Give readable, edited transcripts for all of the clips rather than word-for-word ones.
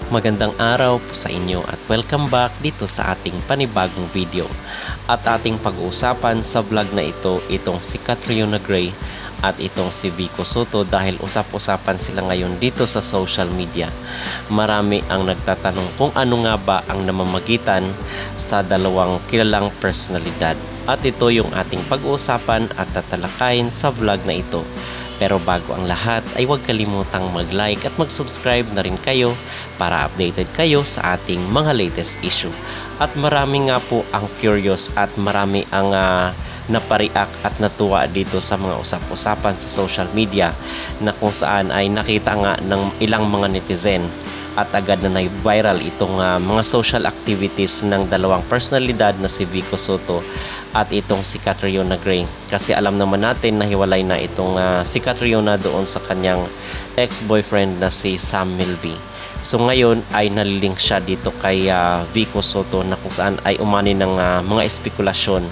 Magandang araw po sa inyo at welcome back dito sa ating panibagong video. At ating pag-uusapan sa vlog na ito itong si Catriona Gray at itong si Vico Sotto dahil usap-usapan sila ngayon dito sa social media. Marami ang nagtatanong kung ano nga ba ang namamagitan sa dalawang kilalang personalidad. At ito yung ating pag-uusapan at tatalakayin sa vlog na ito. Pero bago ang lahat ay huwag kalimutang mag-like at mag-subscribe na rin kayo para updated kayo sa ating mga latest issue. At marami nga po ang curious at marami ang napareact at natuwa dito sa mga usap-usapan sa social media na kung saan ay nakita nga ng ilang mga netizen at agad na viral itong mga social activities ng dalawang personalidad na si Vico Sotto at itong si Catriona Gray. Kasi alam naman natin na hiwalay na itong si Catriona doon sa kanyang ex-boyfriend na si Sam Milby. So ngayon ay nalilink siya dito kay Vico Sotto na kung saan ay umani ng mga espekulasyon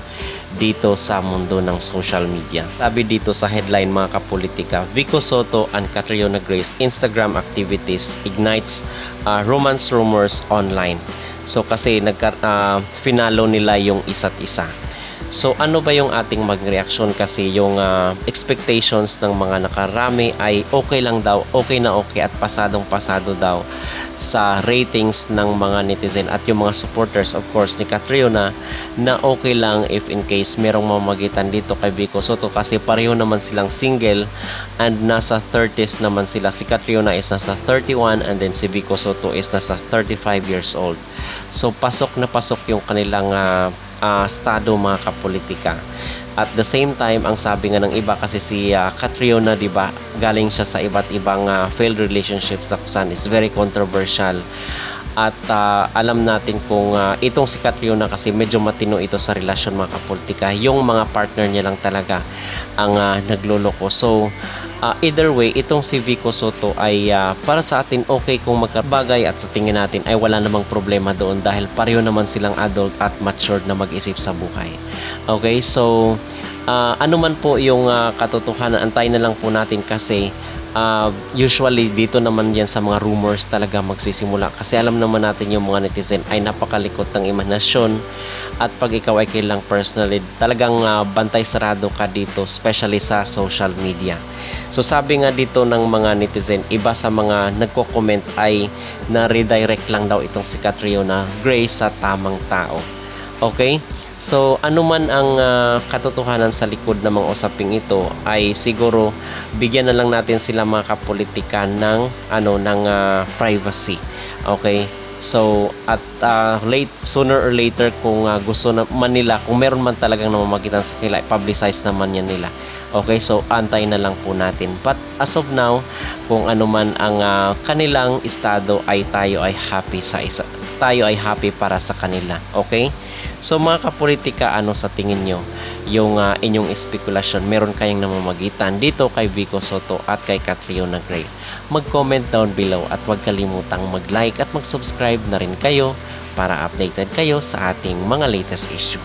dito sa mundo ng social media. Sabi dito sa headline mga kapolitika, Vico Sotto and Catriona Gray's Instagram activities ignites romance rumors online. So kasi finalo nila yung isa't isa. So ano ba yung ating mag-reaction kasi yung expectations ng mga nakarami ay okay lang daw, okay na okay at pasadong pasado daw sa ratings ng mga netizen at yung mga supporters of course ni Catriona na okay lang if in case merong mamagitan dito kay Vico Sotto kasi pareho naman silang single and nasa 30s naman sila. Si Catriona is nasa 31 and then si Vico Sotto is nasa 35 years old. So pasok na pasok yung kanilang estado mga kapolitika. At the same time, ang sabi nga ng iba kasi si Catriona, di ba, galing siya sa iba't ibang failed relationships na kusan is very controversial. At alam natin kung itong si Catriona kasi medyo matino ito sa relasyon mga kapolitika. Yung mga partner niya lang talaga ang nagloloko. So, either way, itong si Vico Sotto ay para sa atin okay kung magkabagay at sa tingin natin ay wala namang problema doon dahil pareho naman silang adult at matured na mag-isip sa buhay. Okay, so ano man po yung katotohanan, antayin na lang po natin kasi usually dito naman yan sa mga rumors talaga magsisimula kasi alam naman natin yung mga netizen ay napakalikot ng imahinasyon at pag ikaw ay kilalang personally talagang bantay sarado ka dito especially sa social media. So sabi nga dito ng mga netizen, iba sa mga nagko-comment ay na-redirect lang daw itong si Catriona Gray sa tamang tao. Okay? So ano man ang katotohanan sa likod ng mga usaping ito ay siguro bigyan na lang natin sila mga kapolitika ng privacy. Okay? So at sooner or later kung gusto na man nila, kung meron man talagang namamagitan sa kanila, publicize naman yan nila. Okay, so antay na lang po natin. But as of now, kung ano man ang kanilang estado ay tayo ay happy tayo ay happy para sa kanila. Okay? So mga kapolitika, ano sa tingin nyo yung inyong espekulasyon? Meron kayang namamagitan dito kay Vico Sotto at kay Catriona Gray? Mag-comment down below at huwag kalimutang mag-like at mag-subscribe na rin kayo para updated kayo sa ating mga latest issue.